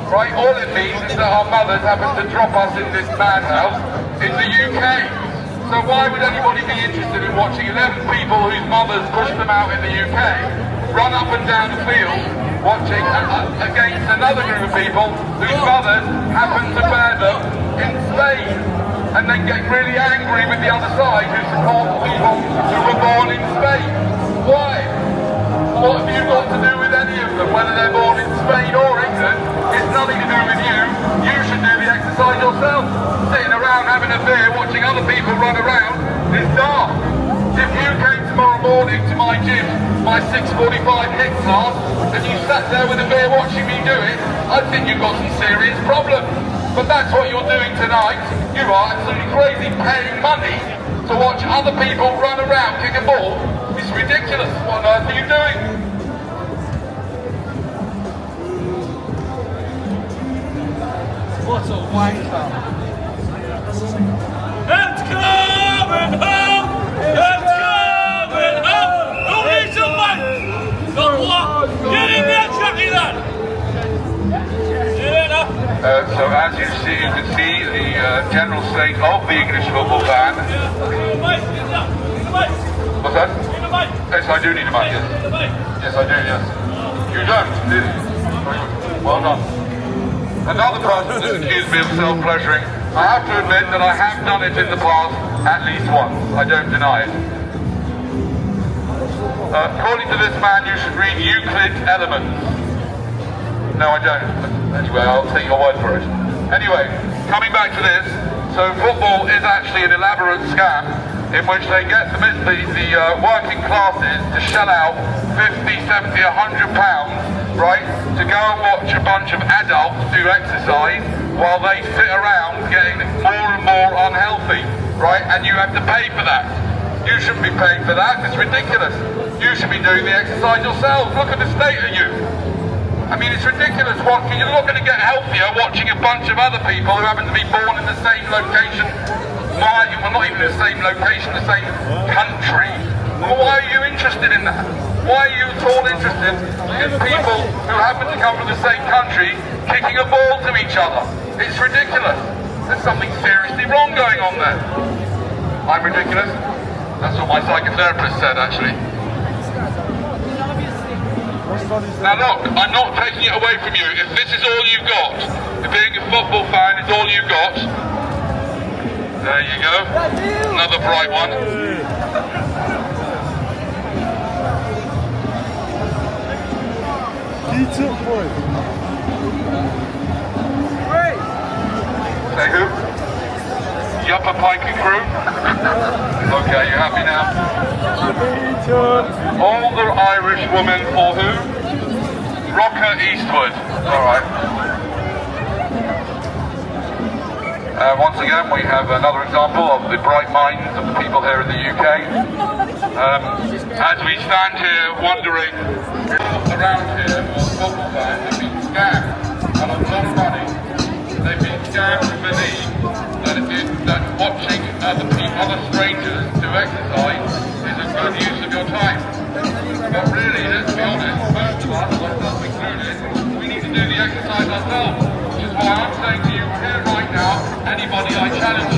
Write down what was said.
Right, all it means is that our mothers happen to drop us in this madhouse in the UK. So why would anybody be interested in watching 11 people whose mothers pushed them out in the UK run up and down the field watching against another group of people whose mothers happen to bear them in Spain, and then get really angry with the other side who support people who were born in Spain? Why? What have you got to do with any of them, whether they're born in Spain or England? people run around is daft. If you came tomorrow morning to my gym, my 6:45 hit class, and you sat there with a beer watching me do it, I think you've got some serious problems. But that's what you're doing tonight. You are absolutely crazy, paying money to watch other people run around, kick a ball. It's ridiculous. What on earth are you doing? What a wanker. It's coming home! It's coming home! Who needs a mic? The what? Get in there, Chucky lad! So as you can see the general state of the English football fan. What's that? Yes, I do need a mic, yes. Yes, I do, yes. You don't, do you? Well done. Another person has accused me of self-pleasuring. I have to admit that I have done it in the past at least once. I don't deny it. According to this man, you should read Euclid's Elements. No, I don't. Anyway, I'll take your word for it. Anyway, coming back to this, so football is actually an elaborate scam in which they get the working classes to shell out 50, 70, 100 pounds, right, to go and watch a bunch of adults do exercise while they sit around getting more and more unhealthy, right, and you have to pay for that. You shouldn't be paying for that, it's ridiculous. You should be doing the exercise yourselves. Look at the state of you. I mean, it's ridiculous. You're not going to get healthier watching a bunch of other people who happen to be born in the same location. Well, not even the same location, the same country. Well, why are you interested in that? Why are you at all interested in people who happen to come from the same country kicking a ball to each other? It's ridiculous. There's something seriously wrong going on there. I'm ridiculous? That's what my psychotherapist said, actually. Now look, I'm not taking it away from you. If this is all you got, if being a football fan is all you got, there you go. Another bright one. Say who? Yupper Piking Crew? Okay, you happy now? Older Irish woman for who? Rocker Eastwood. Alright. Once again, we have another example of the bright minds of the people here in the UK. As we stand here wondering, around here, all the football fans have been scammed on a lot of money. They've been scammed to believe that watching other strangers do exercise is a good use of your time. But really, let's be honest, most of us, myself included, we need to do the exercise ourselves. Which is why I'm saying to you here right now, anybody I challenge